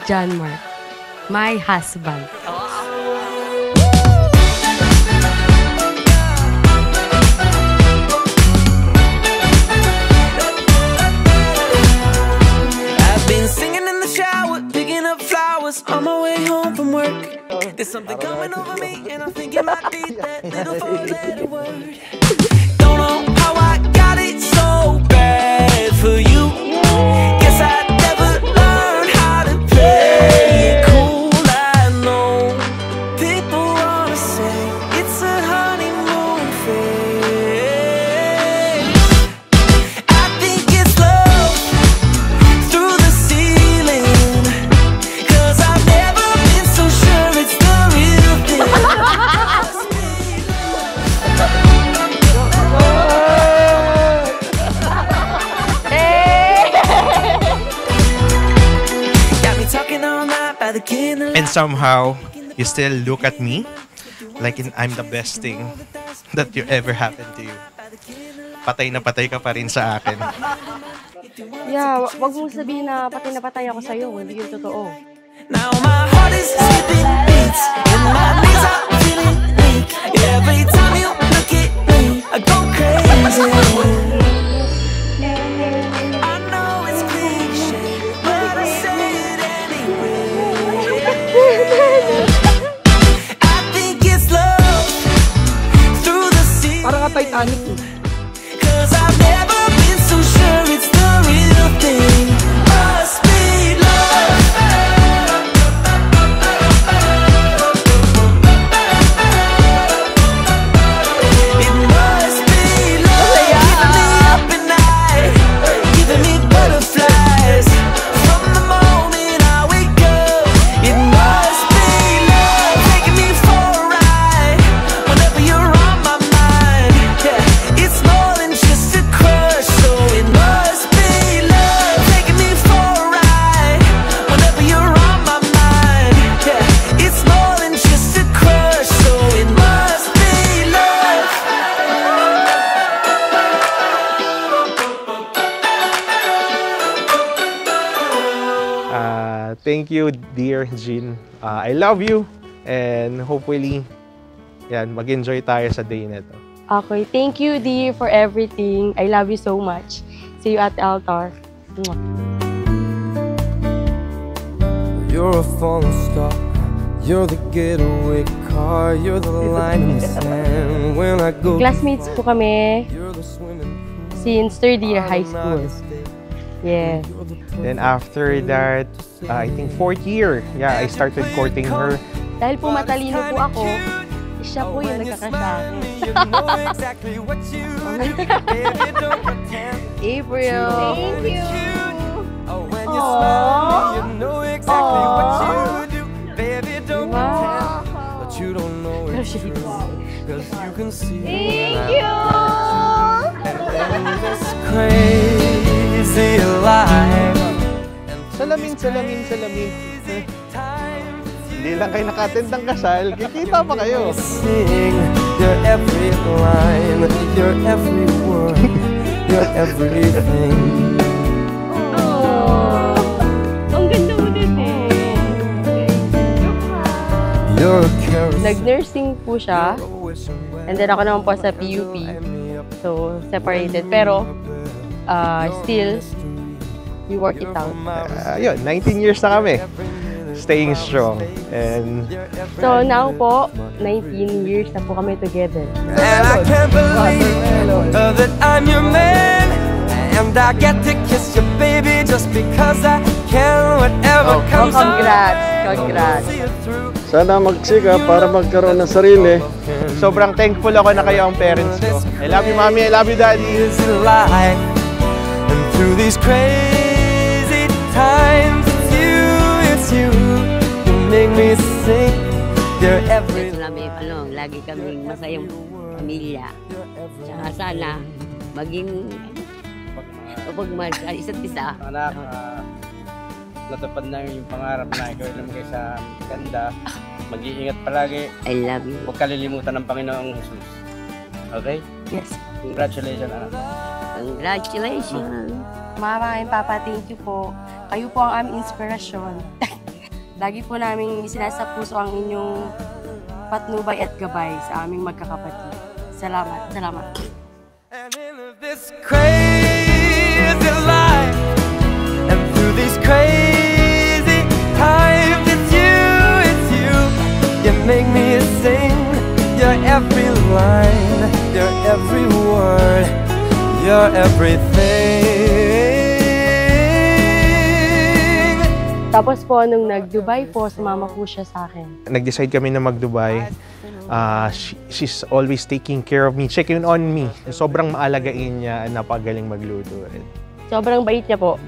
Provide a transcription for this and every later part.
John Mark, my husband. I've been singing in the shower, picking up flowers on my way home from work. There's something coming over me, and I think it might be that little four-letter word. Don't know how I got it so bad for you. Guess I never learned how to play it cool. I know people wanna say it's a honeymoon phase. I think it's love through the ceiling, 'cause I've never been so sure it's the real thing. Got me talking all night by the candlelight. And somehow, you still look at me like I'm the best thing that you ever happened to you. Patay na patay ka pa rin sa akin. Yeah, wag mong sabihin na patay ako sa'yo. Hindi yun totoo. Now my heart is skipping beats and my knees are feeling weak. Every time you look at me, I go crazy. I know it's cliche, but I say it anyway. I think it's love through the sea. Parang Titanic. 'Cause I've never been so sure it's the real thing. Must be love. It must be love. Keeping me up at night, giving me butterflies from the moment I wake up. It must be love, taking me for a ride whenever you're on my mind. Yeah, it's more than just a crush, so it must be love, taking me for a ride whenever you're on my mind. Yeah, it's more than just a crush, so it must be love. Thank you, dear Jean. I love you. And hopefully, yan, mag-enjoy tayo sa day na to. Okay, thank you, dear, for everything. I love you so much. See you at the altar. Mwah. You're a falling star. You're the getaway car. You're the line in the sand when I go. Classmates po kami You're the swimming pool. since third year high school. Yeah. Then after that, I think 4th year, yeah, I started courting her. Dahil po matalino po ako, siya po yung nagkakrush sa akin. You know exactly what you do. Baby, don't pretend. April. Thank you. Oh, when you smile, you know exactly what you do. Baby, don't pretend. But you don't know it's true. 'Cause you can see. Thank you. And this crazy life. Salamin. Hindi lang kayo naka-attend ng kasal, kikita pa kayo. Sing your every line, your every word, your everything. Oh, ang ganda mo din eh. You're a carousel. Nag-nursing po siya. And then ako naman po sa PUP. So, separated. Pero, still, we work it out. Yun, 19 years na kami. Staying strong. And So, now po, 19 years na po kami together. And I can't believe that I'm your man. And I get to kiss you, baby, just because I can. Whatever comes Congrats. Sana magsiga para magkaroon ng sarili. sobrang thankful ako na kayo ang parents ko. I love you, mommy. I love you, daddy. And through these crazy times, it's you make me sing. You're every namin, lagi kaming masayang pamilya. Tsaka sana maging mapagmahal sa isa't isa. Anak, natupad na yung pangarap na ikaw naman kayo sa ganda. Mag-iingat palagi. I love you. Huwag kalilimutan ng Panginoong Jesus. Okay? Yes. Congratulations, anak. Congratulations. Mama and Papa, thank you po. Kayo po ang aming inspirasyon. Lagi po namin isinasapuso ang inyong patnubay at gabay sa aming magkakapatid. Salamat, salamat. And in this crazy life, and through these crazy times, it's you. You make me sing your every line, your every word, your everything. Tapos po, nung nag-Dubai po, sumama po siya sa akin. Nag-decide kami na mag-Dubai. She's always taking care of me, checking on me. Sobrang maalagain niya, napagaling magluto rin. Sobrang bait niya po.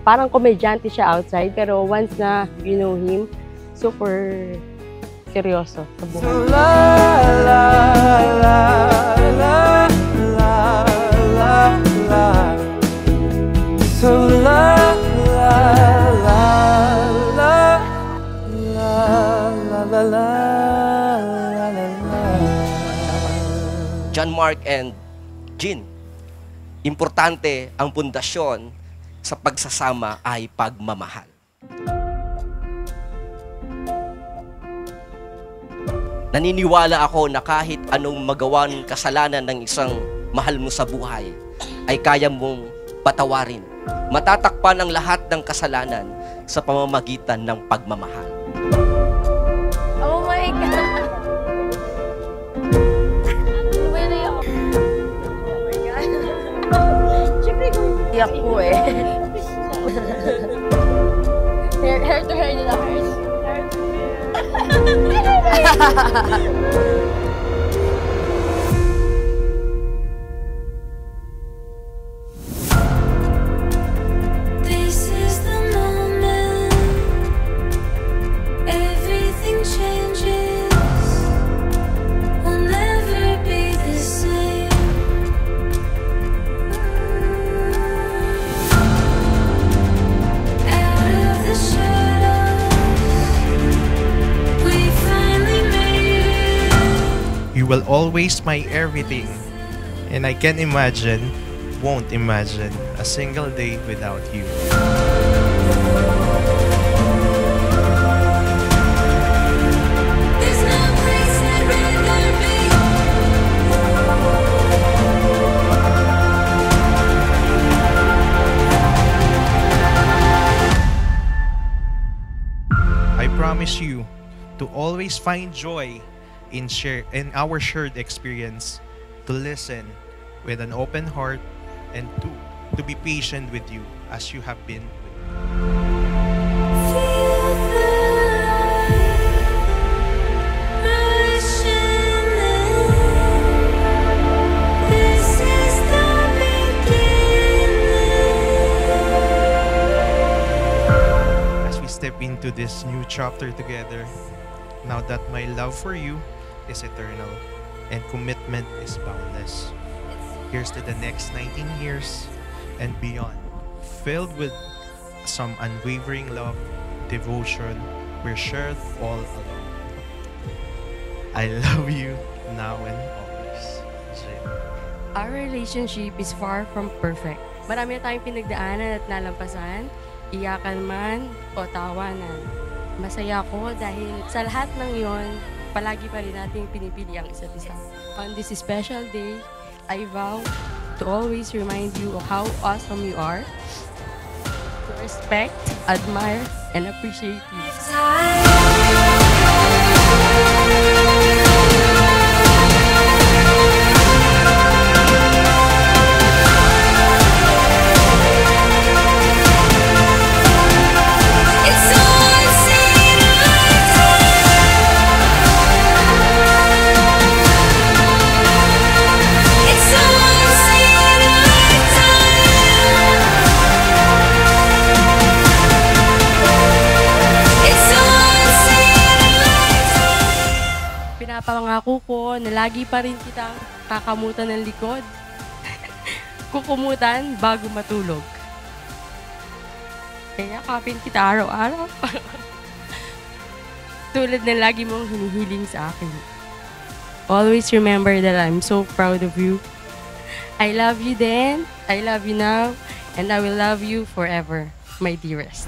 Parang komedyante siya outside, pero once na you know him, super seryoso sa So buhay. la la la la la la la. So la la la la la la la. John Mark and Jean, importante ang pundasyon sa pagsasama ay pagmamahal. Naniniwala ako na kahit anong magawa ng kasalanan ng isang mahal mo sa buhay, ay kaya mong patawarin. Matatakpan ang lahat ng kasalanan sa pamamagitan ng pagmamahal. Oh my God! Iyak po eh. Hair to hair nila. This is the moment. Everything changes. We'll never be the same. Out of the shadows, we finally made it. You will always my everything. And I can imagine, won't imagine, a single day without you. There's no place I'd rather be. I promise you to always find joy in our shared experience, to listen with an open heart, and to be patient with you as you have been with me. Feel the light rushing in. This is the beginning. As we step into this new chapter together, now that my love for you is eternal and commitment is boundless. Here's to the next 19 years and beyond, filled with some unwavering love, devotion, we're shared all along. I love you now and always. Jim. Our relationship is far from perfect. Marami na tayong pinagdaanan at nalampasan, iyakan man o tawanan. Masaya ako dahil sa lahat ng iyon, palagi pa rin nating pinipili ang isa't isa. On this special day, I vow to always remind you of how awesome you are, to respect, admire, and appreciate you. It's all seen It's all seen It's all seen Pinapangako ko na lagi pa rin kitang kakamutan ng likod. Kukumutan bago matulog. Kaya kapin kita araw-araw. Tulad na lagi mong hinihiling sa akin. Always remember that I'm so proud of you. I love you then, I love you now, and I will love you forever, my dearest.